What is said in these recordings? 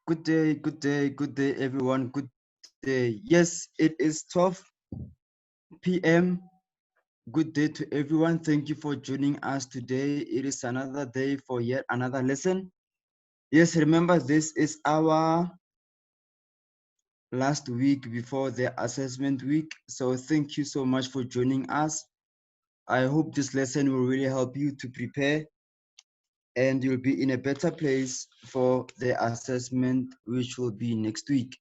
Good day, good day, good day, everyone. Good day. Yes, it is 12 p.m. Good day to everyone. Thank you for joining us today. It is another day for yet another lesson. Yes, remember, this is our last week before the assessment week. So thank you so much for joining us. I hope this lesson will really help you to prepare and you'll be in a better place for the assessment, which will be next week.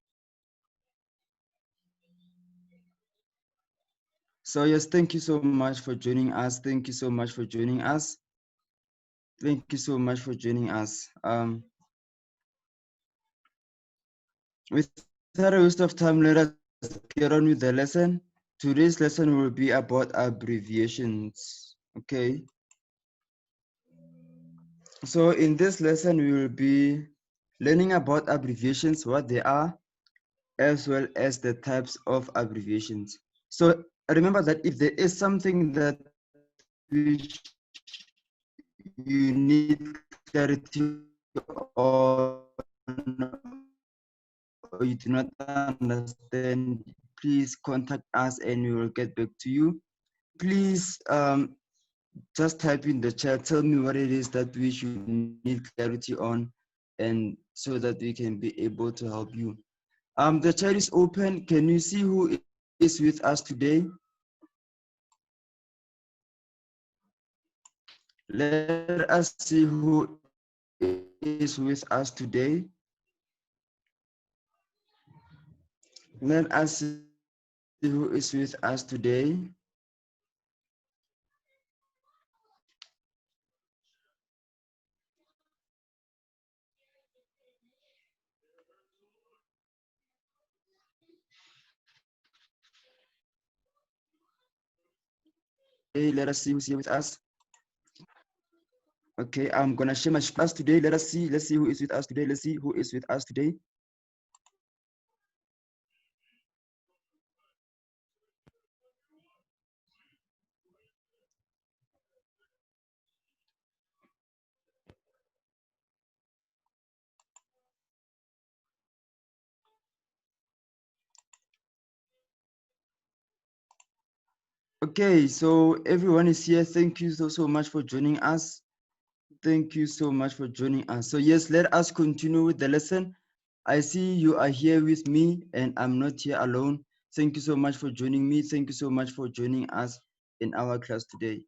So yes, thank you so much for joining us. Thank you so much for joining us. Thank you so much for joining us. Without a waste of time, let us get on with the lesson. Today's lesson will be about abbreviations. Okay. So in this lesson, we will be learning about abbreviations, what they are, as well as the types of abbreviations. So remember that if there is something that which you need clarity on or you do not understand, please contact us and we will get back to you. Please just type in the chat, tell me what it is that we should need clarity on, and so that we can be able to help you. The chat is open. Can you see who is with us today? Let us see who is with us today. Let us see who is with us today. Hey, let us see who's here with us. Okay, I'm gonna share my screen today. Let's see who is with us today. Let's see who is with us today. Okay, so everyone is here. Thank you so much for joining us. Thank you so much for joining us. So yes, let us continue with the lesson. I see you are here with me and I'm not here alone. Thank you so much for joining me. Thank you so much for joining us in our class today.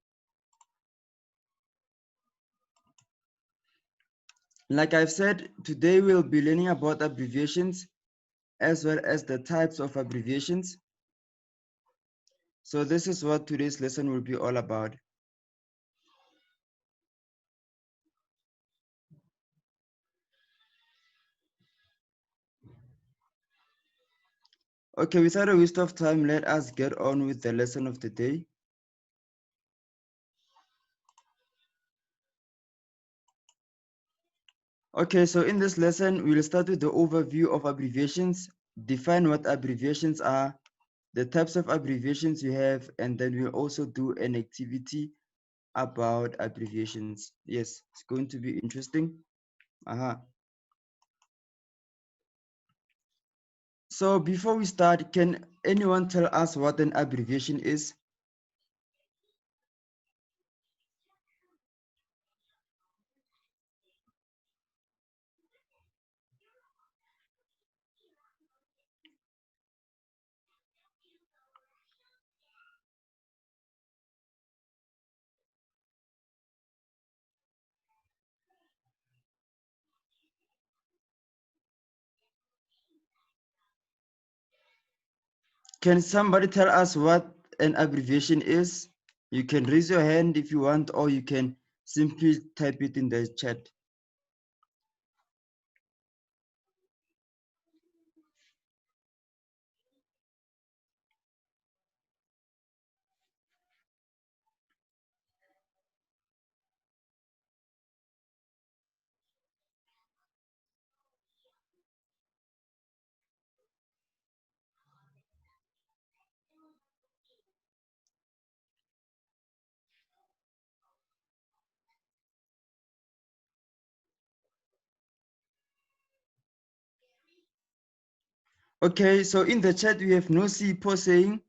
Like I've said, today we'll be learning about abbreviations as well as the types of abbreviations. So this is what today's lesson will be all about. Okay, without a waste of time, let us get on with the lesson of the day. Okay, so in this lesson, we'll start with the overview of abbreviations, define what abbreviations are, the types of abbreviations you have, and then we'll also do an activity about abbreviations. Yes, it's going to be interesting. So before we start, can anyone tell us what an abbreviation is? Can somebody tell us what an abbreviation is? You can raise your hand if you want, or you can simply type it in the chat. Okay, so in the chat we have Nosipo saying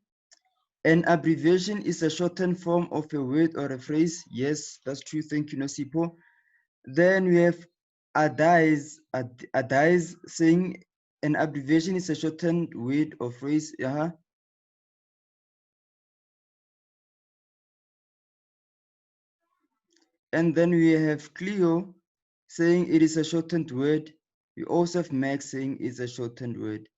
an abbreviation is a shortened form of a word or a phrase. Yes, that's true. Thank you, Nosipo. Then we have Adais saying an abbreviation is a shortened word or phrase. And then we have Cleo saying it is a shortened word. We also have Max saying it's a shortened word.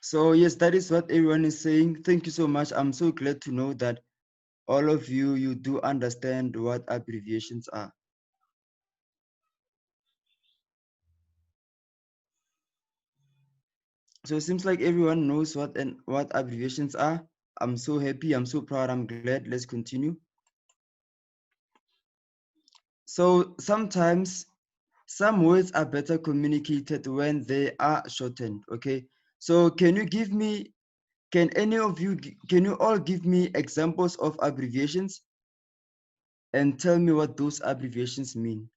So yes, that is what everyone is saying. Thank you so much. I'm so glad to know that all of you, you do understand what abbreviations are. So it seems like everyone knows what abbreviations are. I'm so happy, I'm so proud, I'm glad. Let's continue. So sometimes some words are better communicated when they are shortened, okay? So can you all give me examples of abbreviations and tell me what those abbreviations mean?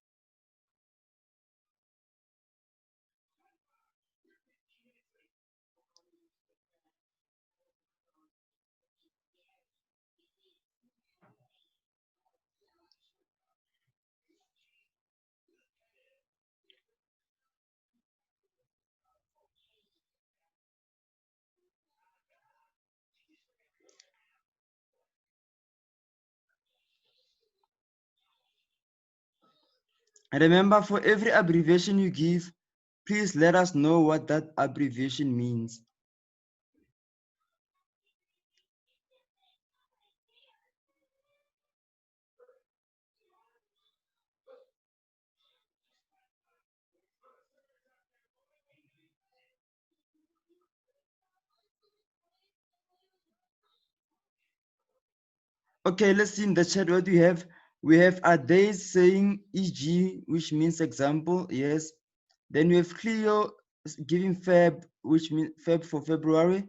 And remember, for every abbreviation you give, please let us know what that abbreviation means. Okay, let's see in the chat what we have. We have Ade saying EG, which means example, yes. Then we have Cleo giving Feb, which means Feb for February.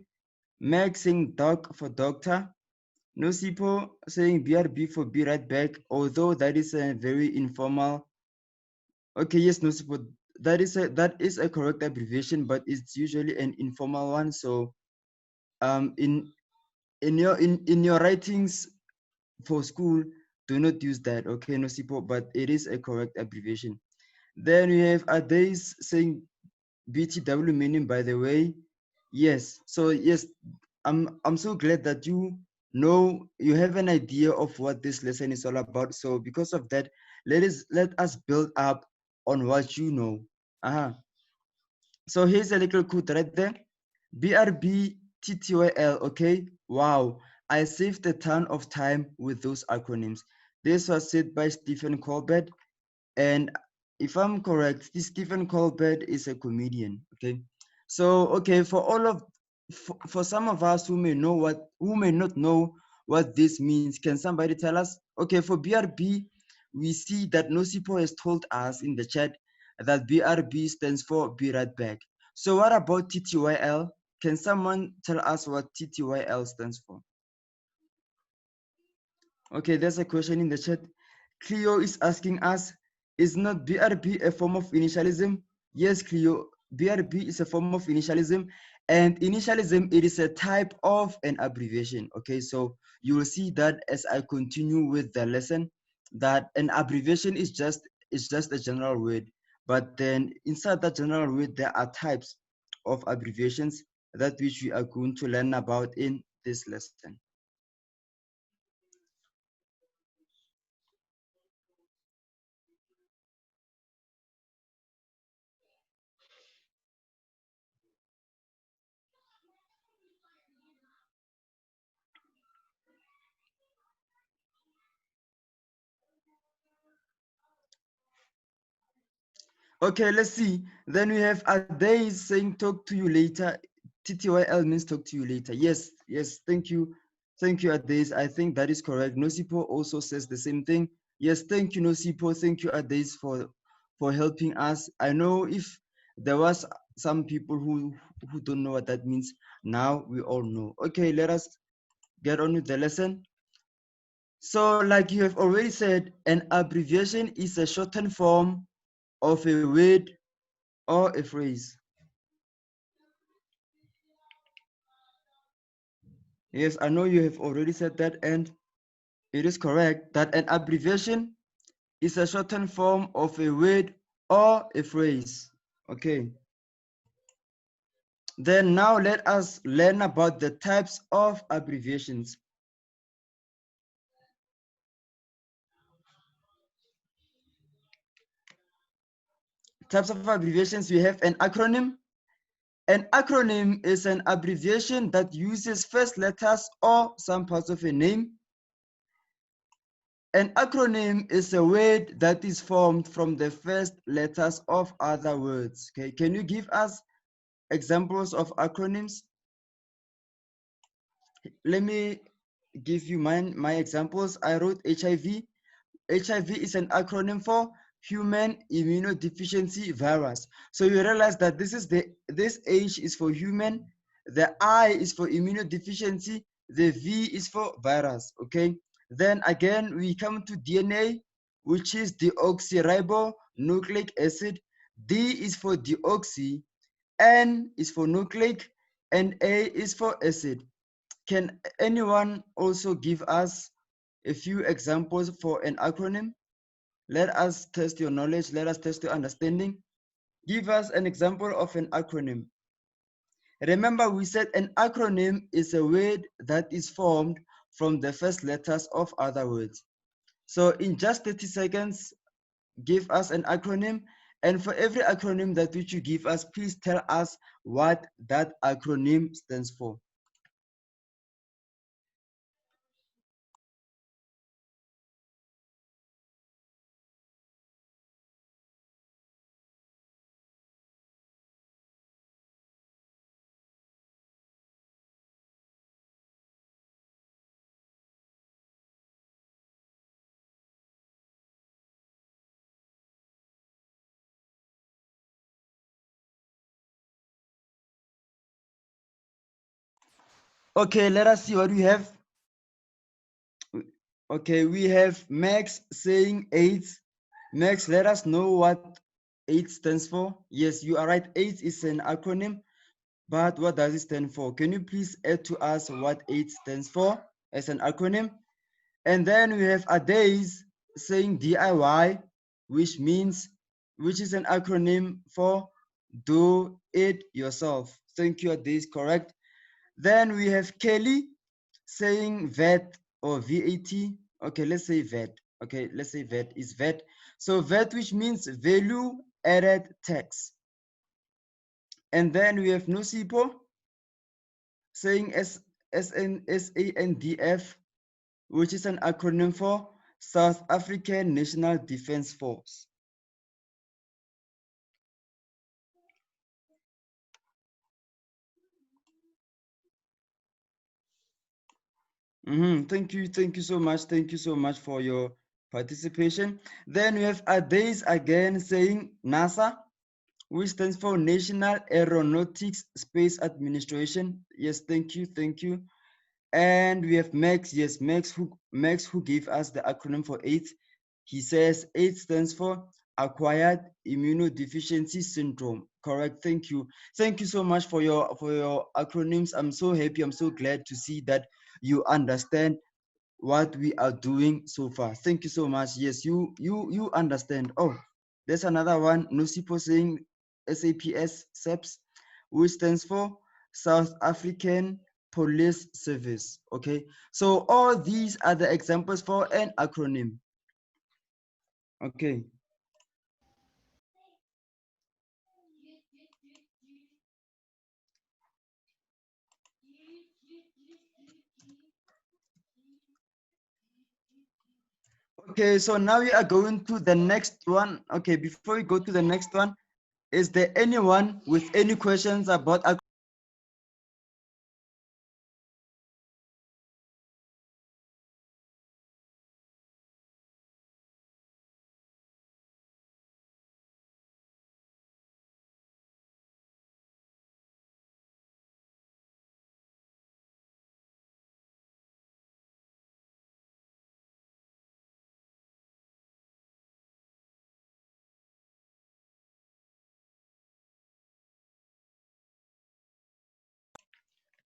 Meg saying doc for doctor. Nosipo saying BRB for be right back, although that is a very informal. Okay, yes, Nosipo, that is a correct abbreviation, but it's usually an informal one. So in your writings for school, do not use that, okay, Nosipo, but it is a correct abbreviation. Then we have Adays saying BTW meaning, by the way. Yes, so yes, I'm so glad that you have an idea of what this lesson is all about. So because of that, let us build up on what you know. So here's a little quote right there. BRB TTYL, okay? Wow, I saved a ton of time with those acronyms. This was said by Stephen Colbert. And if I'm correct, this Stephen Colbert is a comedian, okay? So, okay, for some of us who may not know what this means, can somebody tell us? Okay, for BRB, we see that Nosipo has told us in the chat that BRB stands for Be Right Back. So what about TTYL? Can someone tell us what TTYL stands for? Okay, there's a question in the chat. Cleo is asking us, is not BRB a form of initialism? Yes, Cleo, BRB is a form of initialism, and initialism, it is a type of an abbreviation. Okay, so you will see that as I continue with the lesson, that an abbreviation is just a general word, but then inside that general word, there are types of abbreviations that which we are going to learn about in this lesson. Okay, let's see. Then we have Ade saying talk to you later. TTYL means talk to you later. Yes, yes, thank you. Thank you, Ades. I think that is correct. Nosipo also says the same thing. Yes, thank you, Nosipo. Thank you, Ades, for helping us. I know if there was some people who don't know what that means, now we all know. Okay, let us get on with the lesson. So like you have already said, an abbreviation is a shortened form of a word or a phrase? Yes, I know you have already said that, and it is correct that an abbreviation is a shortened form of a word or a phrase. Okay. Then now let us learn about the types of abbreviations. Types of abbreviations, we have an acronym. An acronym is an abbreviation that uses first letters or some parts of a name. An acronym is a word that is formed from the first letters of other words. Okay, can you give us examples of acronyms? Let me give you my examples. I wrote HIV. HIV is an acronym for Human Immunodeficiency Virus. So you realize that this H is for human, the I is for immunodeficiency, the V is for virus. Okay. Then again we come to DNA, which is Deoxyribo Nucleic Acid. D is for deoxy, N is for nucleic, and A is for acid. Can anyone also give us a few examples for an acronym? Let us test your knowledge. Let us test your understanding. Give us an example of an acronym. Remember, we said an acronym is a word that is formed from the first letters of other words. So in just 30 seconds, give us an acronym. And for every acronym that which you give us, please tell us what that acronym stands for. Okay, let us see what we have. Okay, we have Max saying AIDS. Max, let us know what AIDS stands for. Yes, you are right. AIDS is an acronym, but what does it stand for? Can you please add to us what AIDS stands for as an acronym? And then we have Adays saying DIY, which is an acronym for do it yourself. Thank you, Adays, correct. Then we have Kelly saying VAT or VAT. Okay, let's say VAT. Okay, let's say VAT is VAT. So VAT, which means value added tax. And then we have Nosipo saying SANDF, which is an acronym for South African National Defence Force. Thank you so much. Thank you so much for your participation. Then we have Adays again saying NASA, which stands for National Aeronautics Space Administration. Yes, thank you, thank you. And we have Max. Yes, Max who gave us the acronym for AIDS. He says AIDS stands for Acquired Immunodeficiency Syndrome. Correct. Thank you. Thank you so much for your acronyms. I'm so happy. I'm so glad to see that you understand what we are doing so far. Thank you so much. Yes, you understand. Oh, there's another one. Nosipo saying SAPS, which stands for South African Police Service. Okay, so all these are the examples for an acronym. Okay. Okay, so now we are going to the next one. Okay, before we go to the next one, is there anyone with any questions about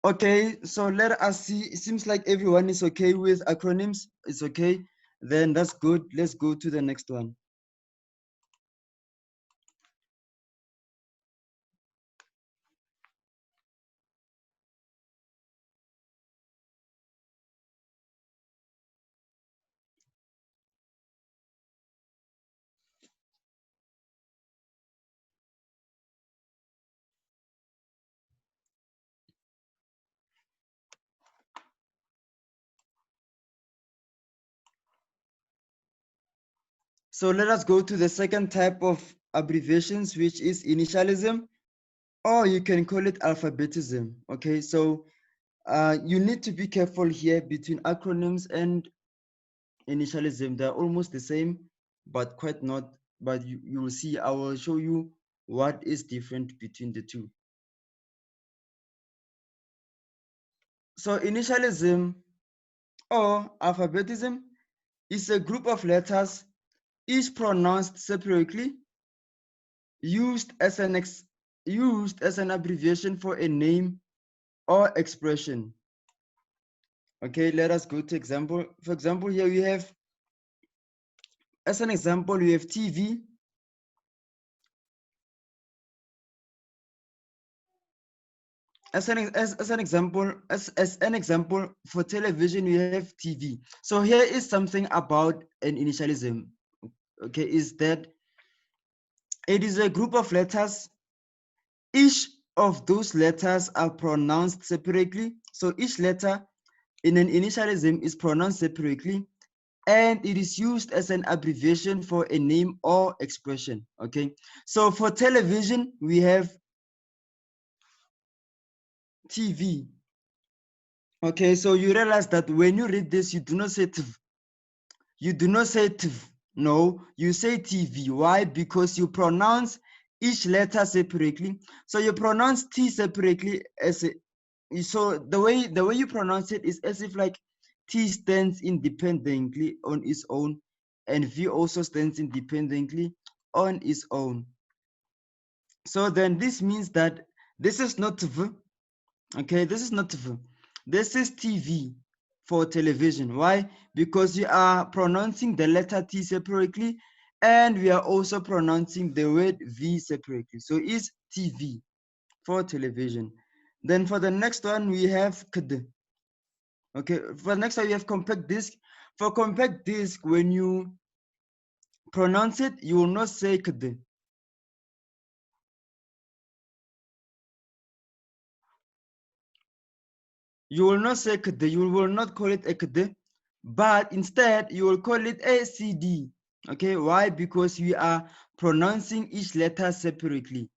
Okay, so let us see. It seems like everyone is okay with acronyms. It's okay. Then that's good. Let's go to the next one. So let us go to the second type of abbreviations, which is initialism, or you can call it alphabetism. Okay, so you need to be careful here between acronyms and initialism. They're almost the same, but quite not. But you will see, I will show you what is different between the two. So initialism or alphabetism is a group of letters, each pronounced separately, used as an abbreviation for a name or expression. Okay, let us go to example. For example, here we have, as an example, we have TV. As an example for television, we have TV. So here is something about an initialism. Okay, is that it is a group of letters. Each of those letters are pronounced separately. So each letter in an initialism is pronounced separately, and it is used as an abbreviation for a name or expression. Okay, so for television, we have TV. Okay, so you realize that when you read this, you do not say TV. You do not say tv. No, you say TV. Why? Because you pronounce each letter separately. So you pronounce T separately as a, so the way you pronounce it is as if like T stands independently on its own, and V also stands independently on its own. So then this means that this is not V. Okay, this is not TV. This is TV for television. Why? Because you are pronouncing the letter T separately, and we are also pronouncing the word V separately. So it's TV for television. Then for the next one, we have KD. Okay, for the next one, we have compact disc. For compact disc, when you pronounce it, you will not say KD. You will not say KD, you will not call it a KD, but instead you will call it a CD. Okay, why? Because we are pronouncing each letter separately.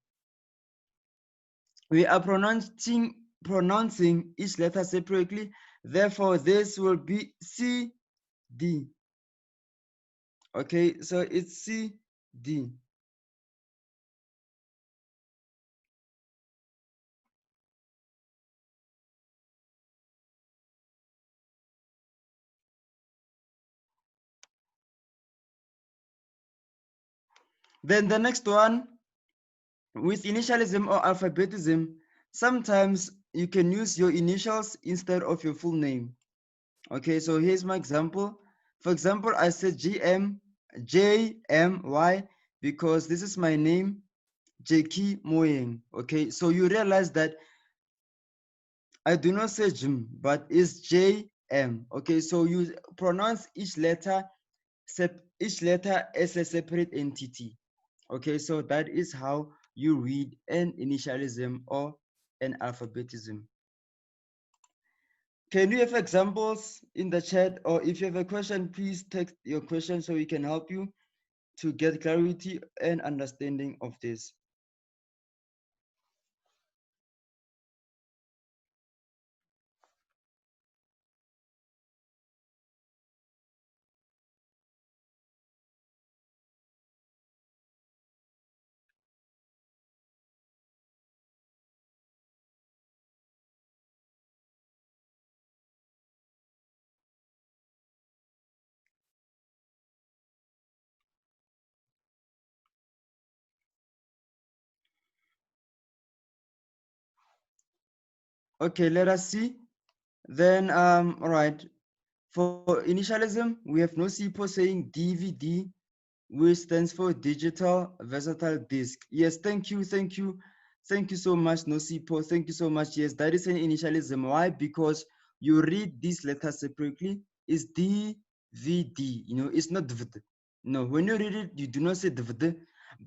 We are pronouncing each letter separately. Therefore, this will be CD. Okay, so it's CD. Then the next one, with initialism or alphabetism, sometimes you can use your initials instead of your full name. Okay, so here's my example. For example, I said JMY because this is my name, Jacky Moeng. Okay, so you realize that I do not say Jim, but it's JM. Okay, so you pronounce each letter as a separate entity. Okay, so that is how you read an initialism or an alphabetism. Can you have examples in the chat, or if you have a question, please text your question so we can help you to get clarity and understanding of this. Okay, let us see. Then, all right. For initialism, we have no SIPO saying DVD, which stands for digital versatile disk. Yes, thank you, thank you. Thank you so much, Nosipo. Thank you so much. Yes, that is an initialism. Why? Because you read these letters separately. It's DVD, you know, it's not DVD. No, when you read it, you do not say DVD,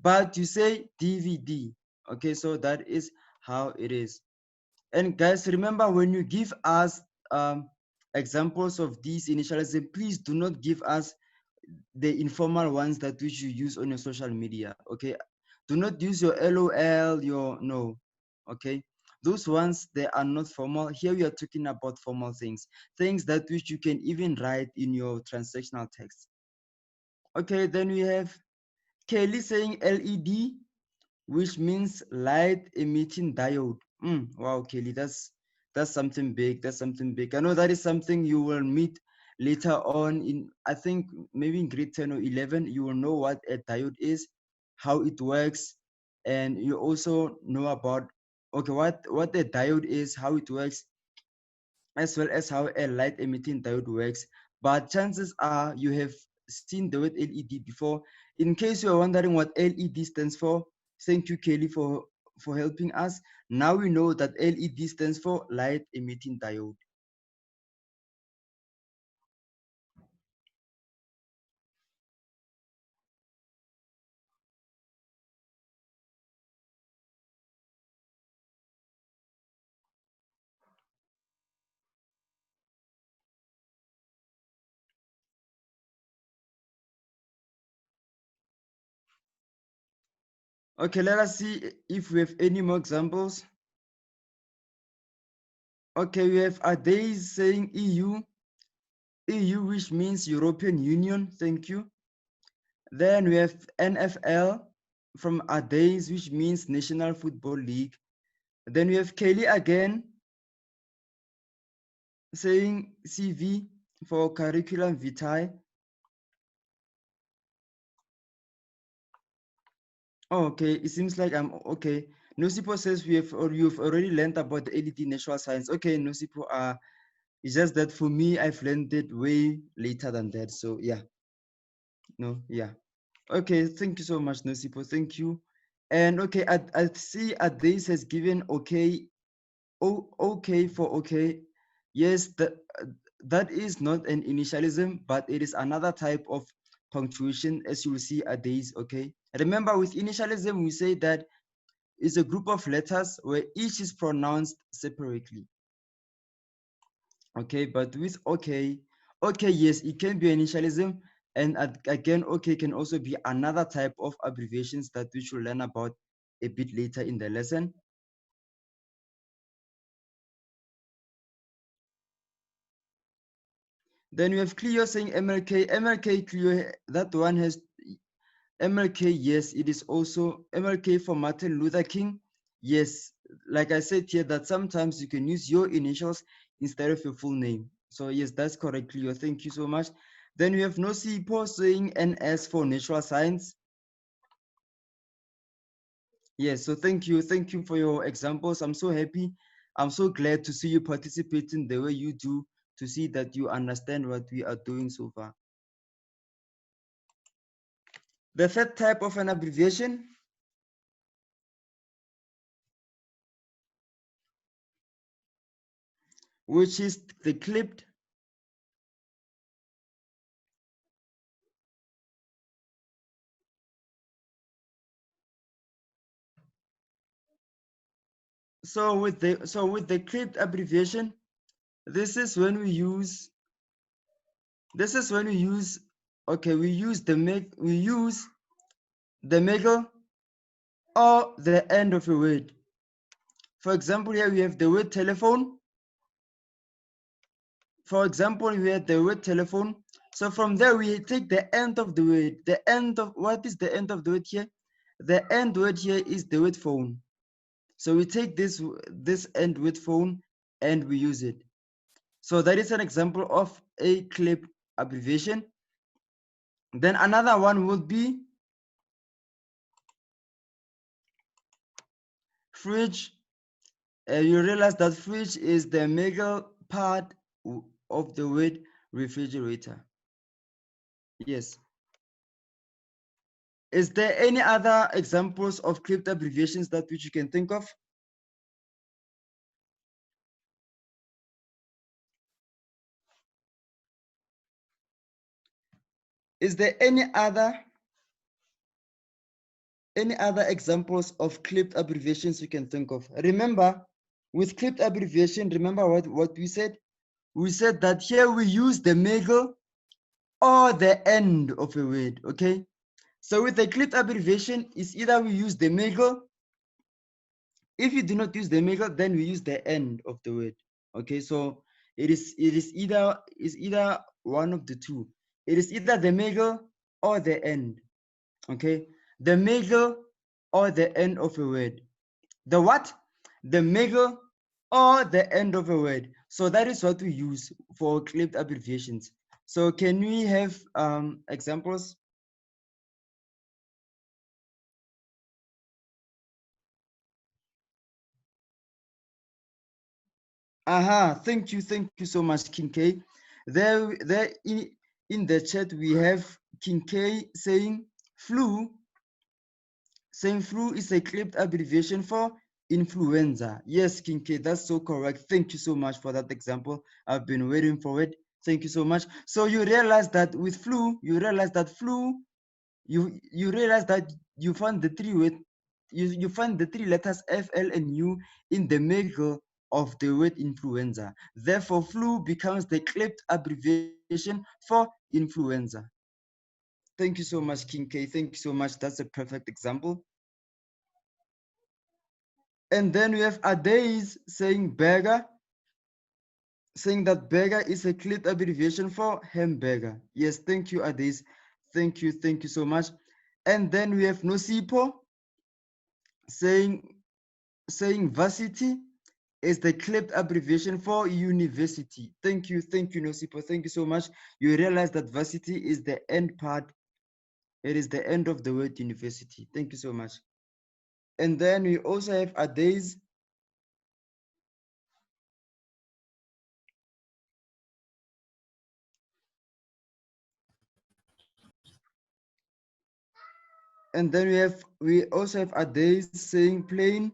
but you say DVD. Okay, so that is how it is. And guys, remember when you give us examples of these initialism, please do not give us the informal ones that which you use on your social media. Okay, do not use your LOL, your no. Okay, those ones, they are not formal. Here we are talking about formal things, things that which you can even write in your transactional text. Okay, then we have Kelly saying LED, which means light emitting diode. Wow, Kelly, that's something big. That's something big. I know that is something you will meet later on in, I think maybe in grade 10 or 11, you will know what a diode is, how it works, and you also know about, okay, what a diode is, how it works, as well as how a light emitting diode works. But chances are you have seen the word LED before. In case you're wondering what LED stands for, thank you, Kelly, for helping us. Now we know that LED stands for light emitting diode. Okay, let us see if we have any more examples. Okay, we have Adays saying EU, which means European Union. Thank you. Then we have NFL from Adays, which means National Football League. Then we have Kelly again saying CV for curriculum vitae. Oh, okay, it seems like I'm okay. Nosipo says you've already learned about the LED natural science. Okay, Nosipo, it's just that for me, I've learned it way later than that. So yeah, no, yeah. Okay, thank you so much, Nosipo. Thank you. And okay, I see Adays has given okay, okay for okay. Yes, that is not an initialism, but it is another type of punctuation, as you will see Adays. Okay, remember with initialism, we say that it's a group of letters where each is pronounced separately. Okay, but with okay, yes, it can be initialism, and again, okay can also be another type of abbreviations that we should learn about a bit later in the lesson. Then we have Clio saying MLK Clio, that one has MLK, yes, it is also MLK for Martin Luther King. Yes, like I said here, that sometimes you can use your initials instead of your full name. So yes, that's correct, Clio. Thank you so much. Then we have Nosipo saying NS for natural science. Yes, so thank you for your examples. I'm so happy. I'm so glad to see you participating the way you do, to see that you understand what we are doing so far. The third type of an abbreviation, which is the clipped. So with the clipped abbreviation, this is when we use okay, we use the middle or the end of a word. For example, here we have the word telephone. For example, we have the word telephone. So from there, we take the end of the word. The end of, what is the end of the word here? The end word here is the word phone. So we take this end with phone and we use it. So that is an example of a clipped abbreviation. Then another one would be fridge You realize that fridge is the middle part of the word refrigerator. Yes. Is there any other examples of clipped abbreviations that which you can think of? Is there any other examples of clipped abbreviations you can think of? Remember, with clipped abbreviation, remember what we said? We said that here we use the middle or the end of a word, okay? So with the clipped abbreviation, it's either we use the middle. If you do not use the middle, then we use the end of the word, okay? So it is either one of the two. It is either the middle or the end, okay? The middle or the end of a word. The what? The middle or the end of a word. So that is what we use for clipped abbreviations. So can we have examples? Aha, thank you so much, King K. There in the chat we have King K saying flu. Saying flu is a clipped abbreviation for influenza. Yes, King K, that's so correct. Thank you so much for that example. I've been waiting for it. Thank you so much. So you realize that with flu, you realize that you find the you find the three letters F, L, and U in the middle of the word influenza. Therefore, flu becomes the clipped abbreviation for influenza. Thank you so much, King K. Thank you so much. That's a perfect example. And then we have Adays saying burger, saying that burger is a clipped abbreviation for hamburger. Yes, thank you, Adays. Thank you so much. And then we have Nosipo saying varsity is the clipped abbreviation for university. Thank you, Nosipo. Thank you so much. You realize that varsity is the end part. It is the end of the word university. Thank you so much. And then we also have Adays. And then we also have Adays saying plane,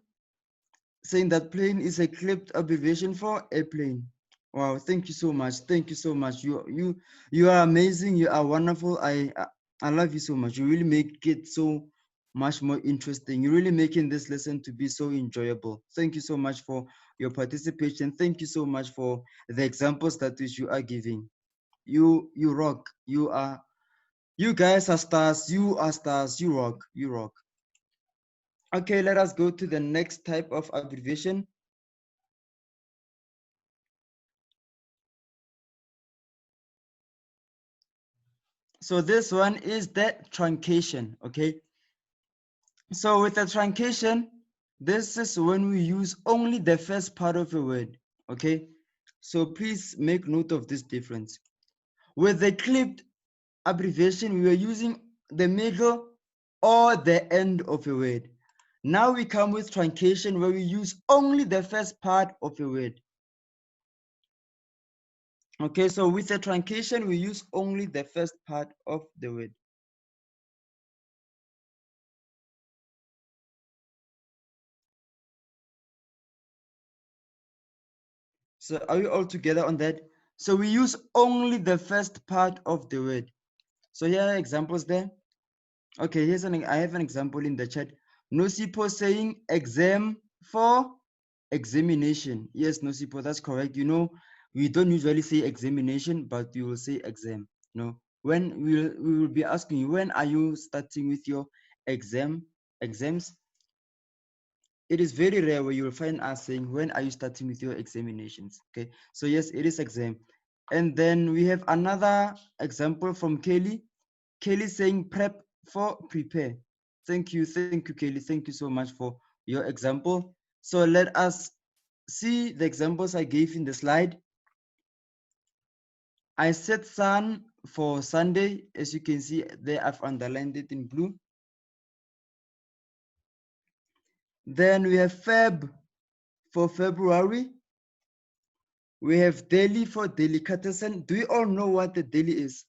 saying that plane is a clipped abbreviation for airplane. Wow, thank you so much. Thank you so much. You are amazing. You are wonderful. I love you so much. You really make it so much more interesting. You're really making this lesson to be so enjoyable. Thank you so much for your participation. Thank you so much for the examples that which you are giving. You rock. You guys are stars. You are stars. You rock. You rock. Okay, let us go to the next type of abbreviation. So this one is the truncation, okay? So with the truncation, this is when we use only the first part of a word, okay? So please make note of this difference. With the clipped abbreviation, we are using the middle or the end of a word. Now we come with truncation where we use only the first part of a word. Okay, so with the truncation, we use only the first part of the word. So are we all together on that? So we use only the first part of the word. So here are examples there. Okay, I have an example in the chat. Nosipo saying exam for examination. Yes, Nosipo, that's correct. You know, we don't usually say examination, but we will say exam. You know, when we will be asking you, when are you starting with your exams? It is very rare where you will find us saying, when are you starting with your examinations? Okay, so yes, it is exam. And then we have another example from Kelly. Kelly saying prep for prepare. Thank you, Kelly. Thank you so much for your example. So let us see the examples I gave in the slide. I said sun for Sunday. As you can see there, I've underlined it in blue. Then we have Feb For February, we have deli for delicatessen. Do you all know what the deli is?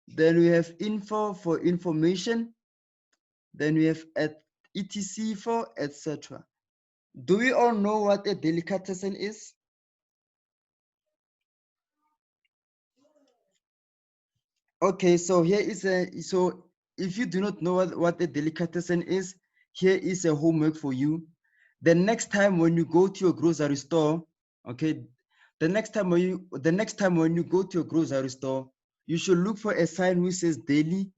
Then we have info for information. Then we have etc for etc. Do we all know what a delicatessen is? Okay, so here is so if you do not know what a delicatessen is, here is a homework for you. The next time when you go to your grocery store, okay, the next time when you go to your grocery store, you should look for a sign which says deli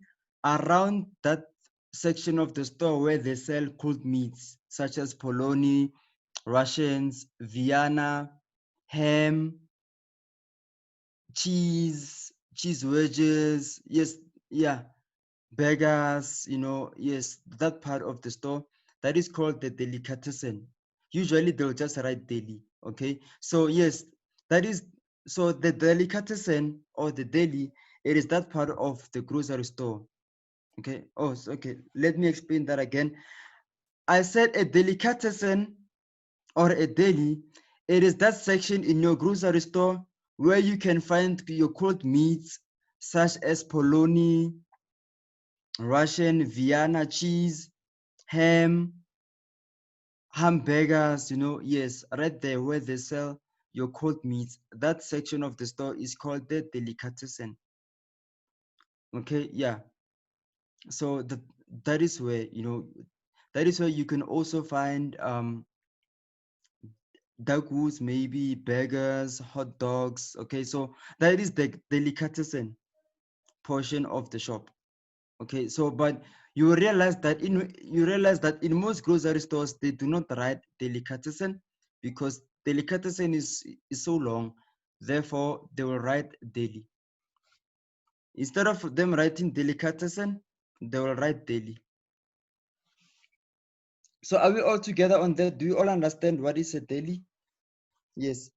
around that section of the store where they sell cold meats such as polony, Russians, Vienna, ham, cheese wedges, yes, yeah, burgers, yes, that part of the store, that is called the delicatessen. Usually they'll just write deli, okay? So yes, that is, so the delicatessen or the deli, it is that part of the grocery store, okay? Oh, okay, let me explain that again. I said a delicatessen or a deli, it is that section in your grocery store where you can find your cold meats such as polony, Russian, Vienna cheese, ham, hamburgers, yes, right there where they sell your cold meats. That section of the store is called the delicatessen. Okay, yeah. So that is where, that is where you can also find dog goods, maybe burgers, hot dogs. Okay, so that is the delicatessen portion of the shop. Okay, so but you realize that in most grocery stores they do not write delicatessen because delicatessen is so long, therefore they will write deli. Instead of them writing delicatessen, they will write deli. So are we all together on that? Do you all understand what is a deli? Yes.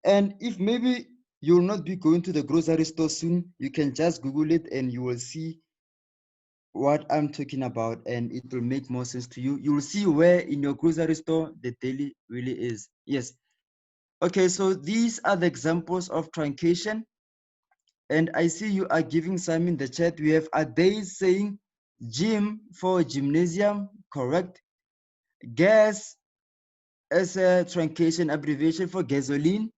And if maybe you will not be going to the grocery store soon, you can just Google it and you will see what I'm talking about and it will make more sense to you. You will see where in your grocery store the deli really is. Yes. Okay, so these are the examples of truncation. And I see you are giving some in the chat. We have a day saying gym for gymnasium, correct? Gas as a truncation abbreviation for gasoline.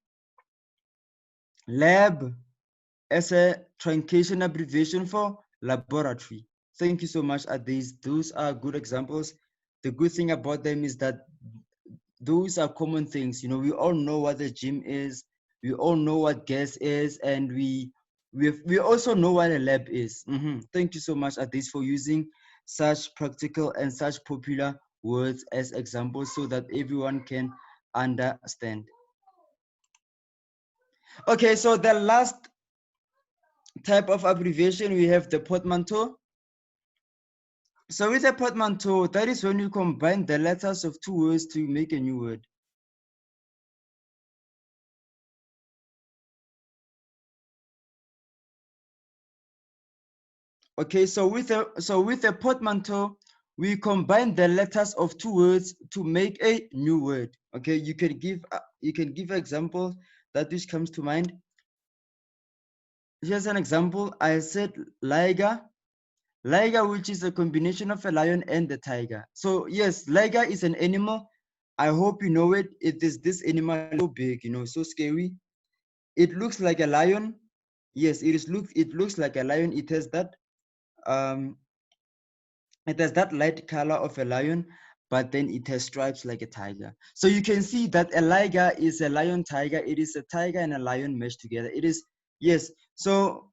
Lab as a truncation abbreviation for laboratory. Thank you so much, Ades. Those are good examples. The good thing about them is that those are common things. We all know what the gym is. We all know what gas is, and we also know what a lab is. Thank you so much, Ades, for using such practical and such popular words as examples so that everyone can understand. Okay, so the last type of abbreviation, we have the portmanteau. So with a portmanteau, that is when you combine the letters of two words to make a new word. Okay, so with a portmanteau, we combine the letters of two words to make a new word. Okay, you can give examples that which comes to mind. Here's an example. I said liger. Liger, which is a combination of a lion and the tiger. So yes, liger is an animal. I hope you know it. It is this animal so big, so scary. It looks like a lion. Yes, it looks like a lion. It has that light color of a lion, but then it has stripes like a tiger. So you can see that a liger is a lion tiger. It is a tiger and a lion meshed together. It is, yes. So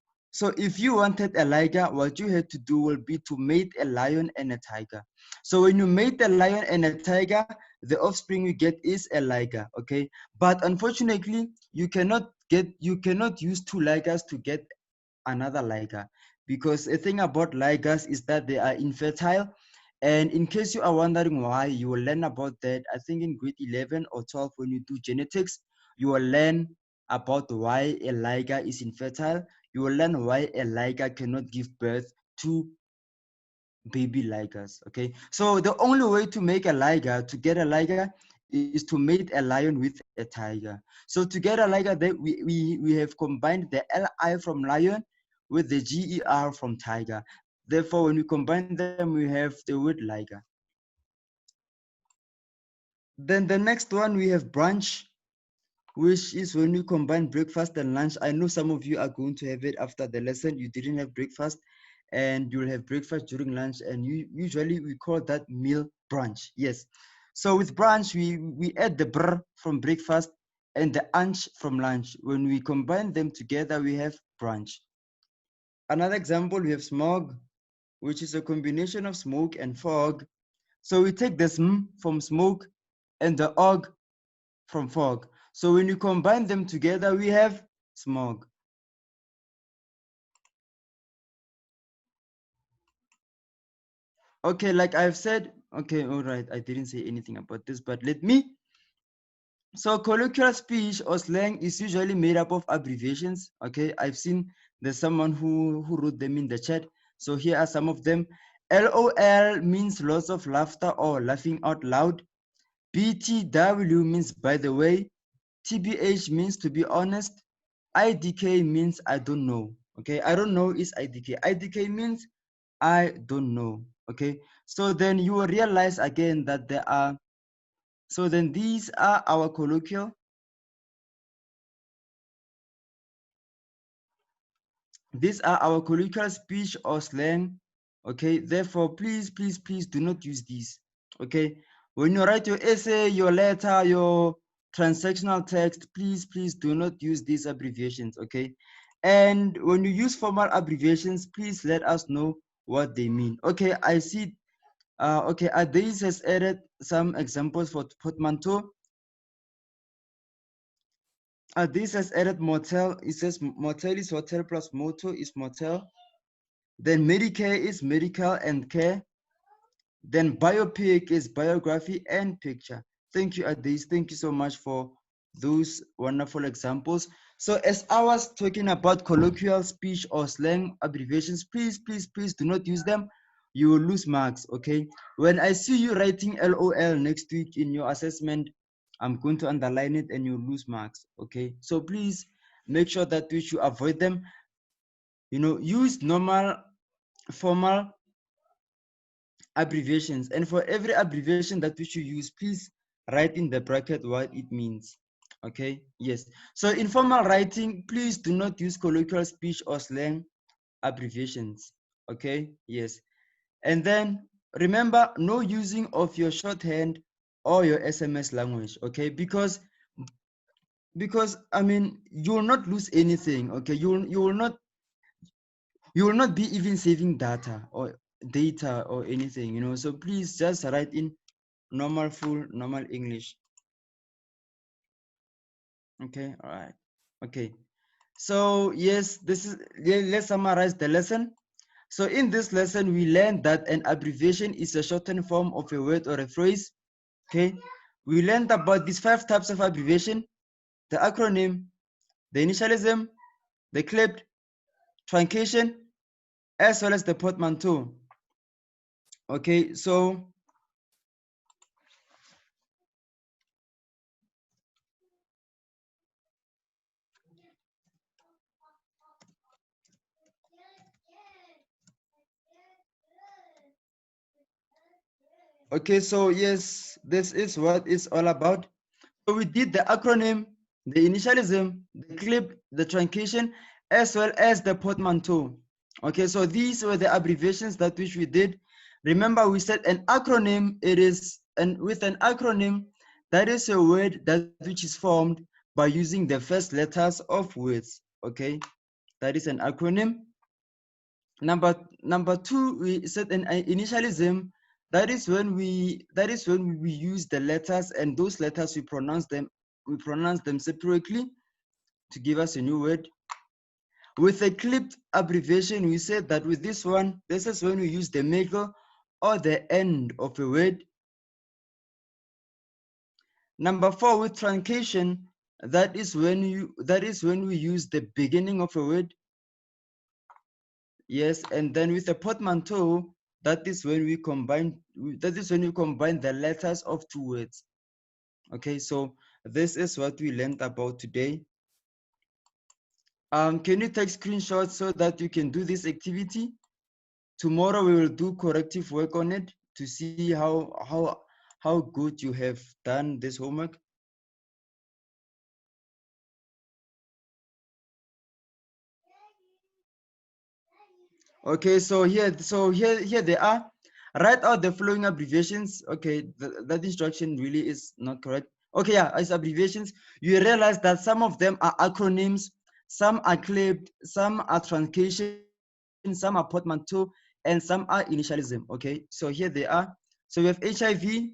if you wanted a liger, what you had to do will be to mate a lion and a tiger. So when you mate a lion and a tiger, the offspring you get is a liger, okay? But unfortunately, you cannot use two ligers to get another liger, because the thing about ligers is that they are infertile. And in case you are wondering why, you will learn about that, I think in grade 11 or 12 when you do genetics. You will learn about why a liger is infertile. You will learn why a liger cannot give birth to baby ligers. Okay, so the only way to make a liger, to get a liger, is to mate a lion with a tiger. So together, like that, we have combined the li from lion with the ger from tiger. Therefore, when we combine them, we have the word liger. Then the next one, we have brunch, which is when you combine breakfast and lunch. I know some of you are going to have it after the lesson. You didn't have breakfast, and you'll have breakfast during lunch, and usually we call that meal brunch. Yes. So with brunch, we add the br from breakfast and the anch from lunch. When we combine them together, we have brunch. Another example, we have smog, which is a combination of smoke and fog. So we take the sm from smoke and the og from fog. So when you combine them together, we have smog. Okay, like I've said, okay, all right, I didn't say anything about this, but let me. So colloquial speech or slang is usually made up of abbreviations. Okay, I've seen there's someone who wrote them in the chat. So here are some of them. LOL means lots of laughter or laughing out loud. BTW means by the way. TBH means to be honest. IDK means I don't know. Okay, I don't know is IDK. IDK means I don't know. Okay, so then you will realize again that there are, so then these are our colloquial. These are our colloquial speech or slang. Okay, therefore, please do not use these. Okay, when you write your essay, your letter, your transactional text, please do not use these abbreviations. Okay, and when you use formal abbreviations, please let us know what they mean. Okay, I see. Okay, Adis has added some examples for portmanteau. This has added motel. It says motel is hotel plus moto is motel. Then Medicare is medical and care. Then biopic is biography and picture. Thank you, Adis. Thank you so much for those wonderful examples. So as I was talking about colloquial speech or slang abbreviations, please do not use them. You will lose marks, okay? When I see you writing LOL next week in your assessment, I'm going to underline it and you lose marks, okay? So please make sure that we should avoid them. You know, use normal, formal abbreviations, and for every abbreviation that we should use, please write in the bracket what it means. Okay, yes. So in formal writing, please do not use colloquial speech or slang abbreviations. Okay, yes. And then remember, no using of your shorthand or your SMS language. Okay, because I mean, you will not lose anything. Okay, you will not be even saving data or anything, you know. So please just write in normal, full, normal English. Okay, all right. Okay, so yes, let's summarize the lesson. So in this lesson, we learned that an abbreviation is a shortened form of a word or a phrase. Okay, we learned about these 5 types of abbreviation: the acronym, the initialism, the clipped, truncation, as well as the portmanteau. Okay, so okay, so yes, this is what it's all about. So we did the acronym, the initialism, the clip, the truncation, as well as the portmanteau. Okay, so these were the abbreviations that which we did. Remember, we said an acronym, it is, and with an acronym, that is a word that which is formed by using the first letters of words. Okay, that is an acronym. Number 2, we said an initialism. That is when we use the letters, and those letters we pronounce them separately to give us a new word. With a clipped abbreviation, we said that with this one, this is when we use the middle or the end of a word. Number 4, with truncation, that is when we use the beginning of a word. Yes, and then with the portmanteau, that is when we combine the letters of 2 words. Okay, so this is what we learned about today. Can you take screenshots so that you can do this activity? Tomorrow we will do corrective work on it to see how good you have done this homework. Okay, so here they are. Write out the following abbreviations. Okay, that instruction really is not correct. Okay, yeah, it's abbreviations. You realize that some of them are acronyms, some are clipped, some are truncation, some are portmanteau, and some are initialism. Okay, so here they are. So we have HIV,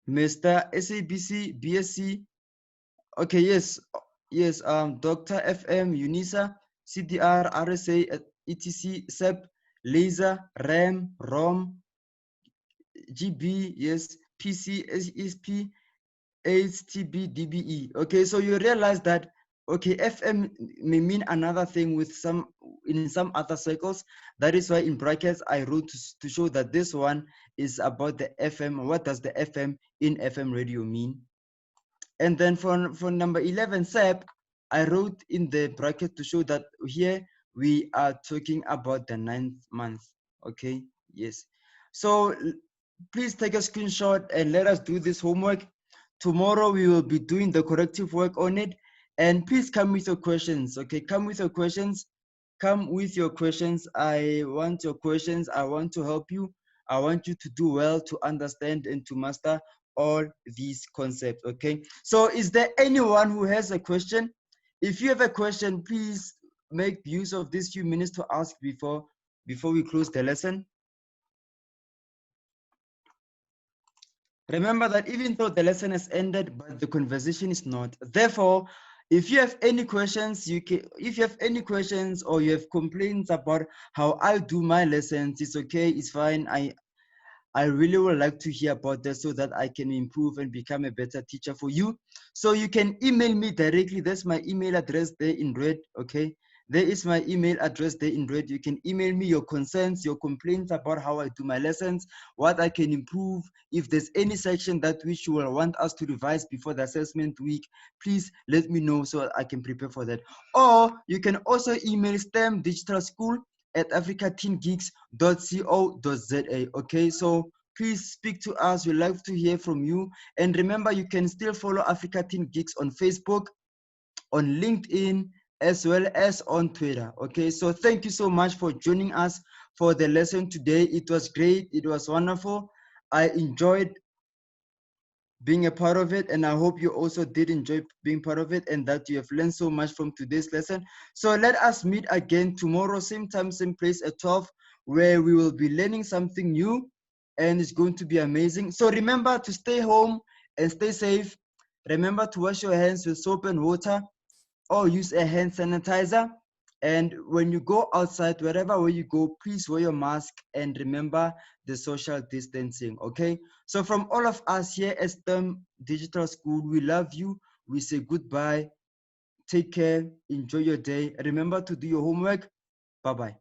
Mr. SABC, BSc. Okay, yes, Dr. FM, UNISA, CDR, RSA, ETC, SEP, laser, RAM, ROM, GB, yes, PC, ESP, AIDS, TB, DBE. Okay, so you realize that, okay, FM may mean another thing in some other circles. That is why in brackets I wrote to show that this one is about the FM. What does the FM in FM radio mean? And then for number 11, SEP, I wrote in the bracket to show that here we are talking about the 9th month. Okay, yes. So please take a screenshot and let us do this homework. Tomorrow we will be doing the corrective work on it. And please come with your questions, okay? Come with your questions. Come with your questions. I want your questions. I want to help you. I want you to do well, to understand and to master all these concepts, okay? So is there anyone who has a question? If you have a question, please make use of these few minutes to ask before we close the lesson. Remember that even though the lesson has ended, but the conversation is not. Therefore, if you have any questions, if you have any questions or you have complaints about how I do my lessons, it's okay, it's fine. I really would like to hear about that so that I can improve and become a better teacher for you. So you can email me directly. That's my email address there in red, okay? There is my email address there in red. You can email me your concerns, your complaints about how I do my lessons, what I can improve. If there's any section that which you will want us to revise before the assessment week, please let me know so I can prepare for that. Or you can also email STEM Digital School at africateengeeks.co.za. Okay, so please speak to us. We love to hear from you. And remember, you can still follow Africa Teen Geeks on Facebook, on LinkedIn, as well as on Twitter. Okay, so thank you so much for joining us for the lesson today. It was great. It was wonderful. I enjoyed being a part of it, and I hope you also did enjoy being part of it and that you have learned so much from today's lesson. So let us meet again tomorrow, same time, same place at 12, where we will be learning something new and it's going to be amazing. So remember to stay home and stay safe. Remember to wash your hands with soap and water or use a hand sanitizer. And when you go outside, wherever you go, please wear your mask and remember the social distancing, okay? So from all of us here at STEM Digital School, we love you. We say goodbye. Take care. Enjoy your day. Remember to do your homework. Bye-bye.